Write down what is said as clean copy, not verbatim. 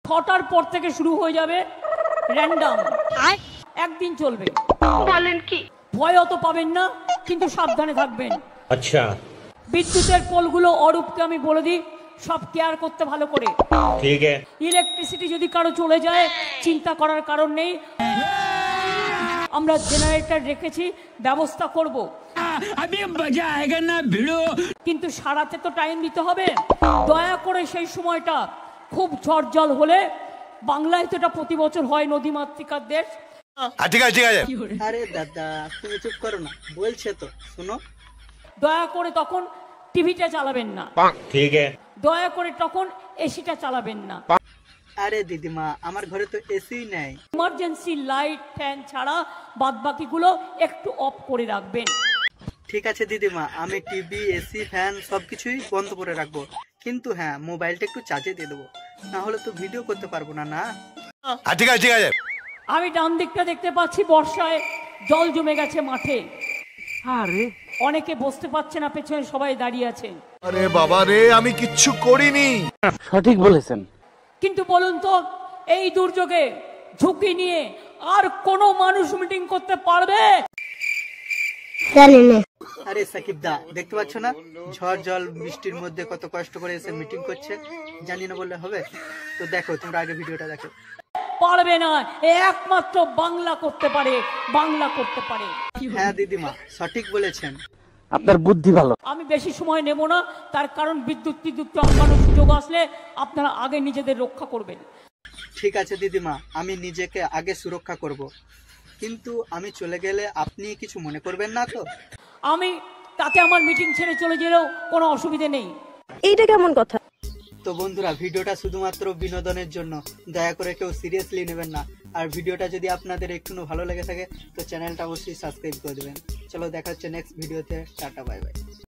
6টার পর থেকে শুরু হয়ে যাবে র্যান্ডাম, একদিন চলবে। বলেন কি? ভয় অত পাবেন না, কিন্তু সাবধানে থাকবেন। আচ্ছা, বিদ্যুতের পোলগুলো অরূপকে আমি বলে দিই সব কেয়ার করতে ভালো করে। ঠিক আছে। ইলেকট্রিসিটি যদি কারো চলে যায় চিন্তা করার কারণ নেই, আমরা জেনারেটর রেখেছি, ব্যবস্থা করব। কিন্তু সারাতে তো টাইম দিতে হবে। দয়া করে সেই সময়টা খুব ঝড় জল হলে, বাংলায় তো এটা প্রতি বছর হয়, নদীমাতৃকার দেশ। ঠিক আছে ঠিক আছে। আরে দাদা তুমি চুপ করো না, বলছে তো শোনো। দয়া করে তখন টিভিটা চালাবেন না, ঠিক আছে। দয়া করে তখন এসিটা চালাবেন না। আরে দিদিমা আমার ঘরে তো এসি নেই। ইমার্জেন্সি লাইট ফ্যান ছাড়া বাদবাকিগুলো একটু অফ করে রাখবেন। ঠিক আছে দিদিমা, আমি টিভি এসি ফ্যান সবকিছুই বন্ধ করে রাখবো, কিন্তু হ্যাঁ মোবাইলটা একটু চার্জে দিয়ে দেবো, না হলে তো ভিডিও করতে পারবো না। না ঠিক আছে ঠিক আছে। আমি ডান দিকটা দেখতে পাচ্ছি বর্ষায় জল জমে গেছে মাঠে। আরে অনেকে বসতে পারছে না, পেছনে সবাই দাঁড়িয়ে আছে। আরে বাবা রে, আমি কিচ্ছু করিনি। সঠিক বলেছেন। কিন্তু বলুন তো, এই দুর্যোগে ঝুঁকি নিয়ে আর কোনো মানুষ মিটিং করতে পারবে? আরে সাকিব দা দেখতে পাচ্ছ না ঝড় জল বৃষ্টির মধ্যে কত কষ্ট করে এসে মিটিং করছে, জানি না বললে হবে? তো দেখো, তোমরা আগে ভিডিওটা দেখো। পারবে না, একমাত্র বাংলা করতে পারে, বাংলা করতে পারে। হ্যাঁ দিদিমা সঠিক বলেছেন। আপনার বুদ্ধি ভালো। আমি বেশি সময় নেব না, তার কারণ বিদ্যুৎ চমকানোর সুযোগ আসলে আপনারা আগে নিজেদের রক্ষা করবেন। ঠিক আছে দিদিমা, আমি নিজেকে আগে সুরক্ষা করব, কিন্তু আমি চলে গেলে আপনি কিছু মনে করবেন না তো? আমি তাতে আমার মিটিং ছেড়ে চলে গেলেও কোনো অসুবিধে নেই। এইটা কেমন কথা? তো বন্ধুরা, ভিডিওটা শুধুমাত্র বিনোদনের জন্য, দয়া করে কেউ সিরিয়াসলি নেবেন না। আর ভিডিওটা যদি আপনাদের একটু ভালো লেগে থাকে তো চ্যানেলটা অবশ্যই সাবস্ক্রাইব করে দেবেন। চলো দেখা হচ্ছে নেক্সট ভিডিওতে। Tata bye bye.